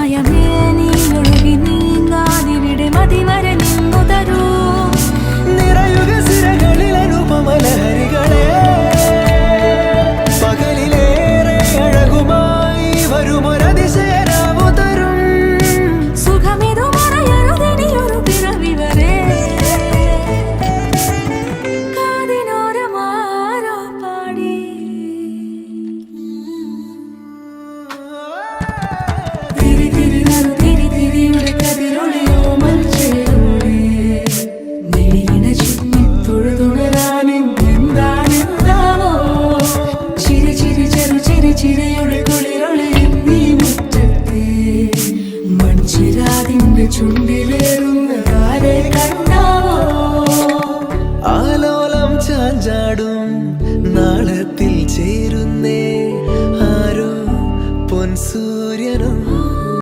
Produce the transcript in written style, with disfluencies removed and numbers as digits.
സമയമേ നീ ഒഴുകി നീങ്ങാതിവിടെ മതിവരെ നിന്നു തരൂ നിറയുക സിരകളിൽ അനുപമലഹരികളെ പകലിലേറെ അഴകുമായി വരുമൊരതിശയരാവു തരും സുഖമിതു മറയരുതെനിയൊരു പിറവി വരെ കാതിനോരമാരോ പാടി തിരി തിരി നറു തിരി തിരിയുടെ കതിരൊളിയോ മൽച്ചേരോടെ നെളിയിണ ചുറ്റി തൊഴുതുണരാനെന്താണെന്താവോ ചിരി ചിരി ചെറു ചിരി ചിരിയുടെ കുളിരൊളിയും നീ മുറ്റത്തെ മൺചിരാതിന്റെ ചുണ്ടിലെ